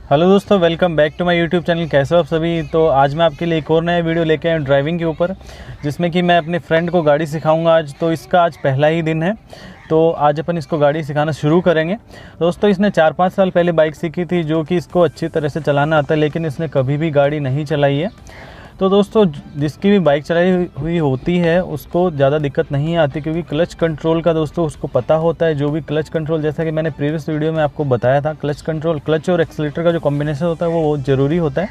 Hello दोस्तों, welcome back to my YouTube channel. कैसे हो आप सभी। तो आज मैं आपके लिए एक और नया वीडियो लेके आया हूँ ड्राइविंग के ऊपर, जिसमें कि मैं अपने फ्रेंड को गाड़ी सिखाऊंगा आज। तो इसका आज पहला ही दिन है, तो आज अपन इसको गाड़ी सिखाना शुरू करेंगे। दोस्तों, इसने 4-5 साल पहले बाइक सीखी थी, जो कि इसको अच्छी तरह से चलाना आता है, लेकिन इसने कभी भी गाड़ी नहीं चलाई है। तो दोस्तों, जिसकी भी बाइक चलाई हुई होती है उसको ज़्यादा दिक्कत नहीं आती, क्योंकि क्लच कंट्रोल का दोस्तों उसको पता होता है। जो भी क्लच कंट्रोल, जैसा कि मैंने प्रीवियस वीडियो में आपको बताया था, क्लच और एक्सीलरेटर का जो कॉम्बिनेशन होता है वो बहुत ज़रूरी होता है।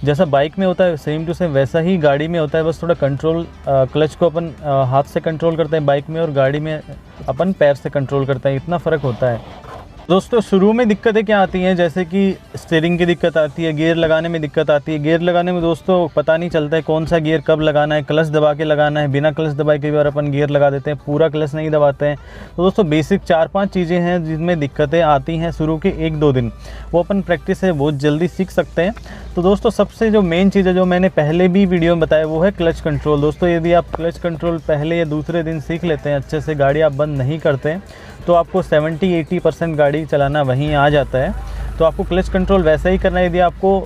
जैसा बाइक में होता है सेम टू सेम वैसा ही गाड़ी में होता है। बस थोड़ा कंट्रोल, क्लच को अपन हाथ से कंट्रोल करते हैं बाइक में, और गाड़ी में अपन पैर से कंट्रोल करते हैं, इतना फ़र्क होता है। दोस्तों, शुरू में दिक्कतें क्या आती हैं, जैसे कि स्टीयरिंग की दिक्कत आती है, गियर लगाने में दिक्कत आती है। गियर लगाने में दोस्तों पता नहीं चलता है कौन सा गियर कब लगाना है, क्लच दबा के लगाना है, बिना क्लच दबाए कई बार अपन गियर लगा देते हैं, पूरा क्लच नहीं दबाते हैं। तो दोस्तों, बेसिक 4-5 चीज़ें हैं जिनमें दिक्कतें आती हैं शुरू के 1-2 दिन। वो अपन प्रैक्टिस से बहुत जल्दी सीख सकते हैं। तो दोस्तों, सबसे जो मेन चीज़ है, जो मैंने पहले भी वीडियो में बताया, वो है क्लच कंट्रोल। दोस्तों, यदि आप क्लच कंट्रोल पहले या दूसरे दिन सीख लेते हैं अच्छे से, गाड़ी आप बंद नहीं करते हैं, तो आपको 70-80% गाड़ी चलाना वहीं आ जाता है। तो आपको क्लच कंट्रोल वैसा ही करना है। यदि आपको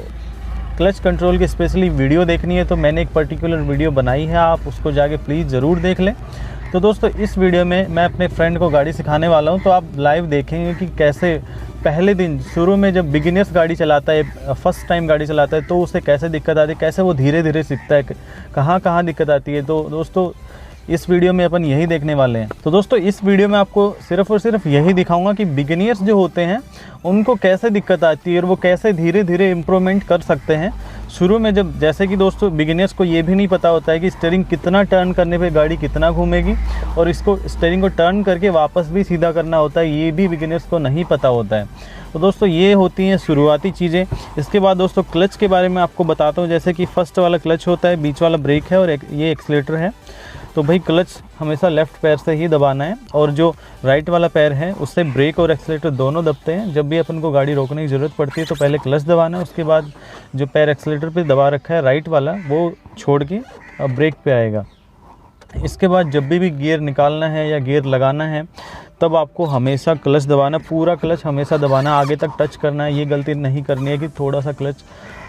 क्लच कंट्रोल की स्पेशली वीडियो देखनी है, तो मैंने एक पर्टिकुलर वीडियो बनाई है, आप उसको जाके प्लीज़ ज़रूर देख लें। तो दोस्तों, इस वीडियो में मैं अपने फ्रेंड को गाड़ी सिखाने वाला हूं, तो आप लाइव देखेंगे कि कैसे पहले दिन शुरू में जब बिगिनर्स गाड़ी चलाता है, फर्स्ट टाइम गाड़ी चलाता है, तो उसे कैसे दिक्कत आती है, कैसे वो धीरे धीरे सीखता है, कहाँ दिक्कत आती है। तो दोस्तों, इस वीडियो में अपन यही देखने वाले हैं। तो दोस्तों, इस वीडियो में आपको सिर्फ और सिर्फ यही दिखाऊंगा कि बिगिनर्स जो होते हैं उनको कैसे दिक्कत आती है और वो कैसे धीरे धीरे इम्प्रूवमेंट कर सकते हैं। शुरू में जब, जैसे कि दोस्तों, बिगिनर्स को ये भी नहीं पता होता है कि स्टीयरिंग कितना टर्न करने पे गाड़ी कितना घूमेगी, और इसको स्टीयरिंग को टर्न करके वापस भी सीधा करना होता है, ये भी बिगिनर्स को नहीं पता होता है। तो दोस्तों, ये होती हैं शुरुआती चीज़ें। इसके बाद दोस्तों, क्लच के बारे में आपको बताता हूँ। जैसे कि फर्स्ट वाला क्लच होता है, बीच वाला ब्रेक है, और ये एक्सीलरेटर है। तो भाई, क्लच हमेशा लेफ़्ट पैर से ही दबाना है, और जो राइट वाला पैर है उससे ब्रेक और एक्सीलरेटर दोनों दबते हैं। जब भी अपन को गाड़ी रोकने की ज़रूरत पड़ती है तो पहले क्लच दबाना है, उसके बाद जो पैर एक्सीलरेटर पे दबा रखा है राइट वाला, वो छोड़ के ब्रेक पे आएगा। इसके बाद जब भी गियर निकालना है या गियर लगाना है, तब आपको हमेशा क्लच दबाना, पूरा क्लच हमेशा दबाना, आगे तक टच करना है। ये गलती नहीं करनी है कि थोड़ा सा क्लच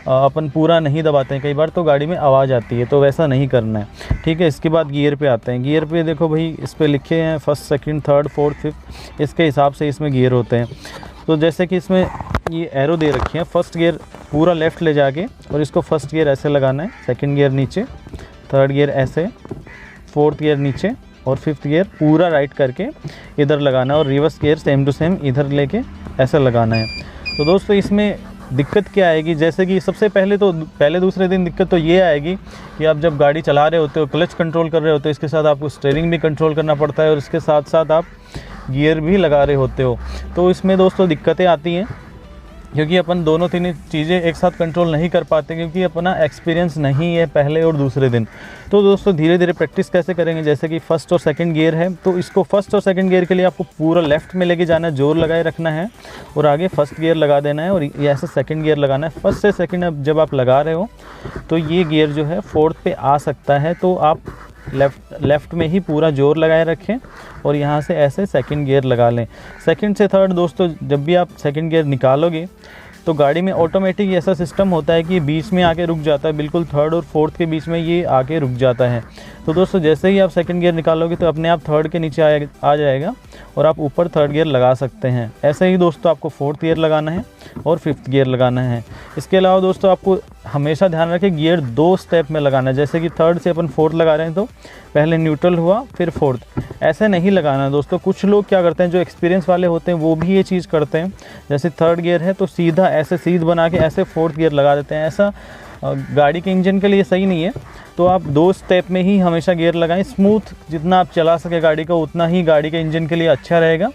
अपन पूरा नहीं दबाते हैं, कई बार तो गाड़ी में आवाज़ आती है, तो वैसा नहीं करना है, ठीक है। इसके बाद गियर पे आते हैं। गियर पे देखो भाई, इस पे लिखे हैं first, second, third, fourth, fifth, इसके हिसाब से इसमें गियर होते हैं। तो जैसे कि इसमें ये एरो दे रखी है, फर्स्ट गियर पूरा लेफ़्ट ले जाके, और इसको फर्स्ट गियर ऐसे लगाना है, सेकेंड गियर नीचे, थर्ड गियर ऐसे, फोर्थ गियर नीचे, और फिफ्थ गियर पूरा राइट करके इधर लगाना है, और reverse gear same to same इधर लेके ऐसा लगाना है। तो दोस्तों, इसमें दिक्कत क्या आएगी, जैसे कि सबसे पहले दूसरे दिन दिक्कत तो ये आएगी कि आप जब गाड़ी चला रहे होते हो, क्लच कंट्रोल कर रहे होते हो, इसके साथ आपको स्टीयरिंग भी कंट्रोल करना पड़ता है, और इसके साथ साथ आप गियर भी लगा रहे होते हो। तो इसमें दोस्तों दिक्कतें आती हैं, क्योंकि अपन दोनों तीन चीज़ें एक साथ कंट्रोल नहीं कर पाते, क्योंकि अपना एक्सपीरियंस नहीं है पहले और दूसरे दिन। तो दोस्तों, धीरे धीरे प्रैक्टिस कैसे करेंगे, जैसे कि फर्स्ट और सेकंड गियर है, तो इसको फर्स्ट और सेकंड गियर के लिए आपको पूरा लेफ़्ट में लेके जाना है, जोर लगाए रखना है, और आगे फर्स्ट गियर लगा देना है, और ये ऐसे सेकंड गियर लगाना है। फर्स्ट से सेकंड जब आप लगा रहे हो, तो ये गियर जो है फोर्थ पे आ सकता है, तो आप लेफ़्ट में ही पूरा जोर लगाए रखें, और यहाँ से ऐसे सेकंड गियर लगा लें। सेकंड से थर्ड दोस्तों, जब भी आप सेकंड गियर निकालोगे, तो गाड़ी में ऑटोमेटिक ऐसा सिस्टम होता है कि बीच में आके रुक जाता है, बिल्कुल थर्ड और फोर्थ के बीच में ये आके रुक जाता है। तो दोस्तों, जैसे ही आप सेकंड गियर निकालोगे, तो अपने आप थर्ड के नीचे आ जाएगा, और आप ऊपर थर्ड गियर लगा सकते हैं। ऐसे ही दोस्तों, आपको फोर्थ गियर लगाना है और फिफ्थ गियर लगाना है। इसके अलावा दोस्तों, आपको हमेशा ध्यान रखें, गियर 2 स्टेप में लगाना है। जैसे कि थर्ड से अपन फोर्थ लगा रहे हैं, तो पहले न्यूट्रल हुआ फिर फोर्थ, ऐसे नहीं लगाना दोस्तों। कुछ लोग क्या करते हैं, जो एक्सपीरियंस वाले होते हैं, वो भी ये चीज़ करते हैं। जैसे थर्ड गियर है, तो सीधा ऐसे सीध बना के ऐसे फोर्थ गियर लगा देते हैं। ऐसा गाड़ी के इंजन के लिए सही नहीं है। तो आप 2 स्टेप में ही हमेशा गियर लगाएं। स्मूथ जितना आप चला सके गाड़ी को, उतना ही गाड़ी के इंजन के लिए अच्छा रहेगा,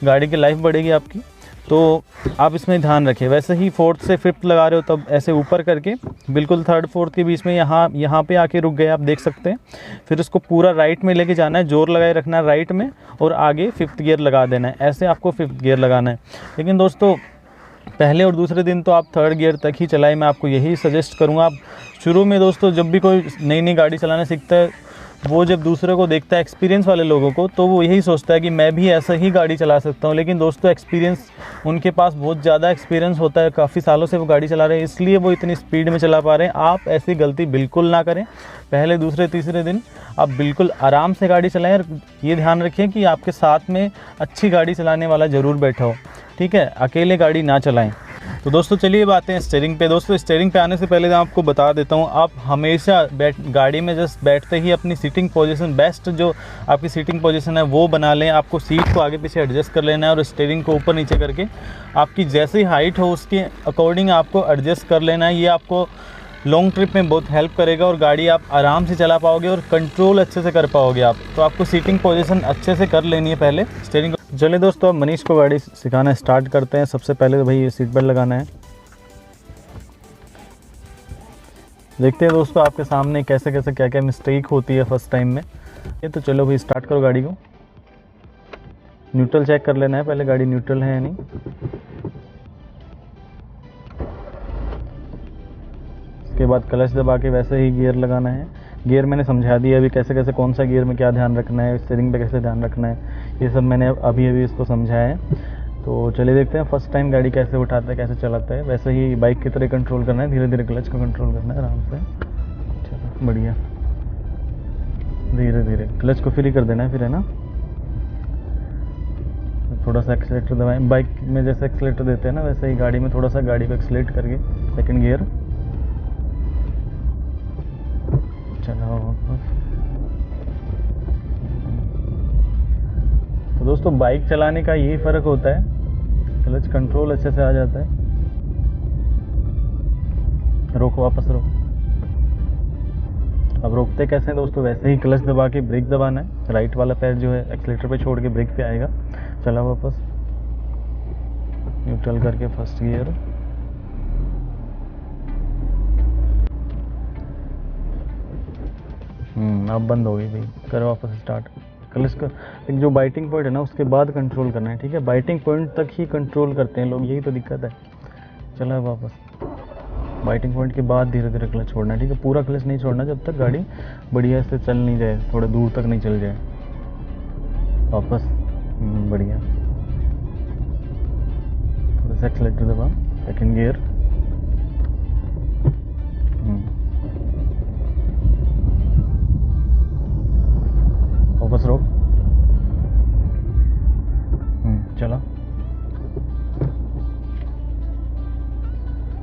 गाड़ी की लाइफ बढ़ेगी आपकी। तो आप इसमें ध्यान रखें। वैसे ही फोर्थ से फिफ्थ लगा रहे हो, तब ऐसे ऊपर करके बिल्कुल थर्ड फोर्थ के बीच में यहाँ पे आके रुक गए, आप देख सकते हैं। फिर इसको पूरा राइट में लेके जाना है, जोर लगाए रखना है राइट में, और आगे फिफ्थ गियर लगा देना है। ऐसे आपको फिफ्थ गियर लगाना है। लेकिन दोस्तों, पहले और दूसरे दिन तो आप थर्ड गियर तक ही चलाएं। मैं आपको यही सजेस्ट करूँगा। आप शुरू में दोस्तों, जब भी कोई नई गाड़ी चलाना सीखता है, वो जब दूसरे को देखता है, एक्सपीरियंस वाले लोगों को, तो वो यही सोचता है कि मैं भी ऐसा ही गाड़ी चला सकता हूँ। लेकिन दोस्तों एक्सपीरियंस, उनके पास बहुत ज़्यादा एक्सपीरियंस होता है, काफ़ी सालों से वो गाड़ी चला रहे हैं, इसलिए वो इतनी स्पीड में चला पा रहे हैं। आप ऐसी गलती बिल्कुल ना करें। पहले, दूसरे, तीसरे दिन आप बिल्कुल आराम से गाड़ी चलाएं और ये ध्यान रखें कि आपके साथ में अच्छी गाड़ी चलाने वाला ज़रूर बैठा हो, ठीक है। अकेले गाड़ी ना चलाएं। तो दोस्तों चलिए बातें हैं स्टीयरिंग पे। दोस्तों स्टीयरिंग पे आने से पहले मैं आपको बता देता हूँ, आप हमेशा गाड़ी में जस्ट बैठते ही अपनी सीटिंग पोजीशन, बेस्ट जो आपकी सीटिंग पोजीशन है वो बना लें। आपको सीट को आगे पीछे एडजस्ट कर लेना है और स्टीयरिंग को ऊपर नीचे करके आपकी जैसी हाइट हो उसके अकॉर्डिंग आपको एडजस्ट कर लेना है। ये आपको लॉन्ग ट्रिप में बहुत हेल्प करेगा और गाड़ी आप आराम से चला पाओगे और कंट्रोल अच्छे से कर पाओगे आप। तो आपको सीटिंग पोजीशन अच्छे से कर लेनी है पहले स्टीयरिंग। चलिए दोस्तों, अब मनीष को गाड़ी सिखाना स्टार्ट करते हैं। सबसे पहले तो भाई ये सीट बेल्ट लगाना है। देखते हैं दोस्तों आपके सामने कैसे कैसे क्या क्या मिस्टेक होती है फर्स्ट टाइम में। ये तो चलो भाई स्टार्ट करो गाड़ी को। न्यूट्रल चेक कर लेना है पहले, गाड़ी न्यूट्रल है या नहीं। उसके बाद क्लच दबा के वैसे ही गियर लगाना है। गियर मैंने समझा दिया अभी, कैसे कैसे कौन सा गियर में क्या ध्यान रखना है, स्टीयरिंग पे कैसे ध्यान रखना है, ये सब मैंने अभी इसको समझाया है। तो चलिए देखते हैं फर्स्ट टाइम गाड़ी कैसे उठाता है, कैसे चलाता है। वैसे ही बाइक की तरह कंट्रोल करना है, धीरे धीरे क्लच को कंट्रोल करना है आराम से। चलो बढ़िया, धीरे धीरे क्लच को फ्री कर देना है फिर, है ना। थोड़ा सा एक्सीलेटर दबाएं, बाइक में जैसे एक्सीलेटर देते हैं ना वैसे ही गाड़ी में थोड़ा सा गाड़ी को एक्सीलेट करके सेकंड गियर। चलो तो दोस्तों बाइक चलाने का यही फ़र्क होता है, क्लच कंट्रोल अच्छे से आ जाता है। रोको, वापस रोको। अब रोकते कैसे हैं दोस्तों, वैसे ही क्लच दबा के ब्रेक दबाना है। राइट वाला पैर जो है एक्सीलेटर पे छोड़ के ब्रेक पे आएगा। चला वापस, न्यूट्रल करके फर्स्ट गियर। अब बंद हो गई भाई, करो वापस स्टार्ट। क्लच का एक जो बाइटिंग पॉइंट है ना उसके बाद कंट्रोल करना है, ठीक है। बाइटिंग पॉइंट तक ही कंट्रोल करते हैं लोग, यही तो दिक्कत है। चला वापस, बाइटिंग पॉइंट के बाद धीरे धीरे क्लच छोड़ना है, ठीक है। पूरा क्लच नहीं छोड़ना जब तक गाड़ी बढ़िया से चल नहीं जाए, थोड़ा दूर तक नहीं चल जाए। वापस, बढ़िया। थोड़ा सा एक्सीलेटर दबा, सेकंड गियर। वापस रोक, चला।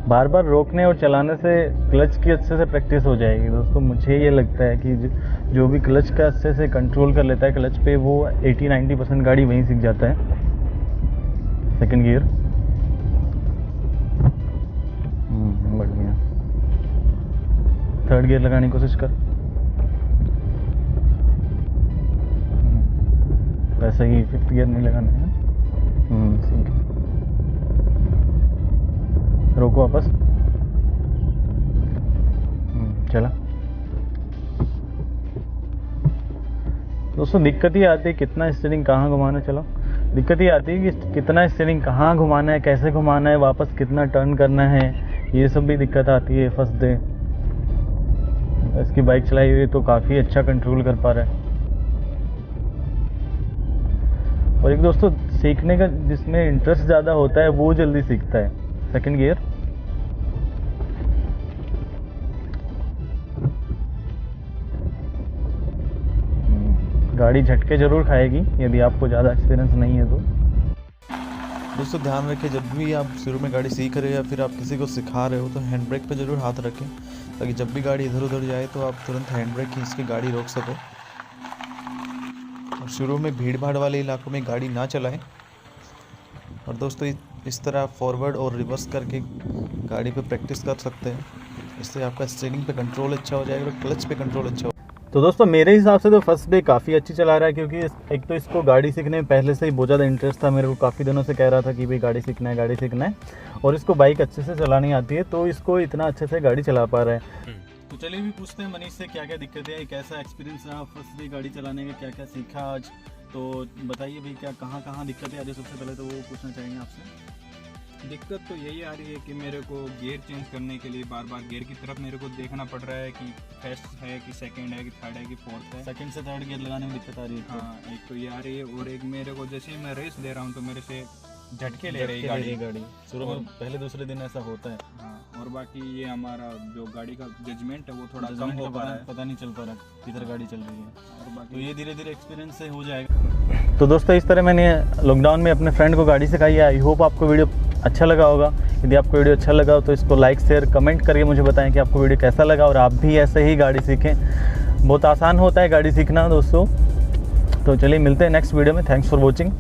बार बार रोकने और चलाने से क्लच की अच्छे से प्रैक्टिस हो जाएगी दोस्तों। मुझे ये लगता है कि जो भी क्लच का अच्छे से कंट्रोल कर लेता है क्लच पे, वो 80-90% गाड़ी वहीं सीख जाता है। सेकंड गियर, बढ़िया। थर्ड गियर लगाने की कोशिश कर, वैसे ही फिफ्थ गियर नहीं लगाना है। ठीक है, रोको वापस, चला। दोस्तों दिक्कत ही आती है कितना स्टीयरिंग कहाँ घुमाना है। चलो, दिक्कत ही आती है कि कितना स्टीयरिंग कहाँ घुमाना है, कैसे घुमाना है, वापस कितना टर्न करना है, ये सब भी दिक्कत आती है फर्स्ट डे। इसकी बाइक चलाई हुई तो काफ़ी अच्छा कंट्रोल कर पा रहा है। और एक दोस्तों सीखने का जिसमें इंटरेस्ट ज़्यादा होता है वो जल्दी सीखता है। सेकंड गियर, गाड़ी झटके जरूर खाएगी यदि आपको ज़्यादा एक्सपीरियंस नहीं है तो। दोस्तों ध्यान रखें, जब भी आप शुरू में गाड़ी सीख रहे हो या फिर आप किसी को सिखा रहे हो तो हैंड ब्रेक पे ज़रूर हाथ रखें, ताकि जब भी गाड़ी इधर उधर जाए तो आप तुरंत हैंड ब्रेक खींच के गाड़ी रोक सको। और शुरू में भीड़ भाड़ वाले इलाकों में गाड़ी ना चलाएं। और दोस्तों इस तरह आप फॉरवर्ड और रिवर्स करके गाड़ी पे प्रैक्टिस कर सकते हैं। इससे आपका स्टीयरिंग पे कंट्रोल अच्छा हो जाएगा और क्लच पे कंट्रोल अच्छा हो। तो दोस्तों मेरे हिसाब से तो फर्स्ट डे काफ़ी अच्छी चला रहा है, क्योंकि एक तो इसको गाड़ी सीखने में पहले से ही बहुत ज़्यादा इंटरेस्ट था। मेरे को काफ़ी दिनों से कह रहा था कि भाई गाड़ी सीखना है, गाड़ी सीखना है, और इसको बाइक अच्छे से चलानी आती है, तो इसको इतना अच्छे से गाड़ी चला पा रहा है। तो चलिए भी पूछते हैं मनीष से क्या क्या दिक्कतें आई, कैसा एक्सपीरियंस रहा फर्स्ट डे गाड़ी चलाने का, क्या क्या सीखा आज। तो बताइए भाई क्या कहाँ दिक्कतें आ रही, सबसे पहले तो वो पूछना चाहेंगे आपसे। दिक्कत तो यही आ रही है कि मेरे को गियर चेंज करने के लिए बार बार गियर की तरफ मेरे को देखना पड़ रहा है कि फर्स्ट है कि सेकंड है कि थर्ड है कि फोर्थ है। सेकंड से थर्ड गियर लगाने में दिक्कत आ रही है। हाँ, एक तो ये आ रही है और एक मेरे को जैसे ही मैं रेस दे रहा हूँ तो मेरे से झटके ले रही गाड़ी। शुरू में पहले दूसरे दिन ऐसा होता है। हाँ, और बाकी ये हमारा जो गाड़ी का जजमेंट है वो थोड़ा कम जजमेंट हो का पा रहा है। पता नहीं चल पा रहा किधर गाड़ी चल रही है। और तो बाकी ये धीरे धीरे एक्सपीरियंस से हो जाएगा। तो दोस्तों इस तरह मैंने लॉकडाउन में अपने फ्रेंड को गाड़ी सिखाई है। आई होप आपको वीडियो अच्छा लगा होगा। यदि आपको वीडियो अच्छा लगा हो तो इसको लाइक शेयर कमेंट करके मुझे बताएं कि आपको वीडियो कैसा लगा और आप भी ऐसे ही गाड़ी सीखें। बहुत आसान होता है गाड़ी सीखना दोस्तों। तो चलिए मिलते हैं नेक्स्ट वीडियो में। Thanks for watching.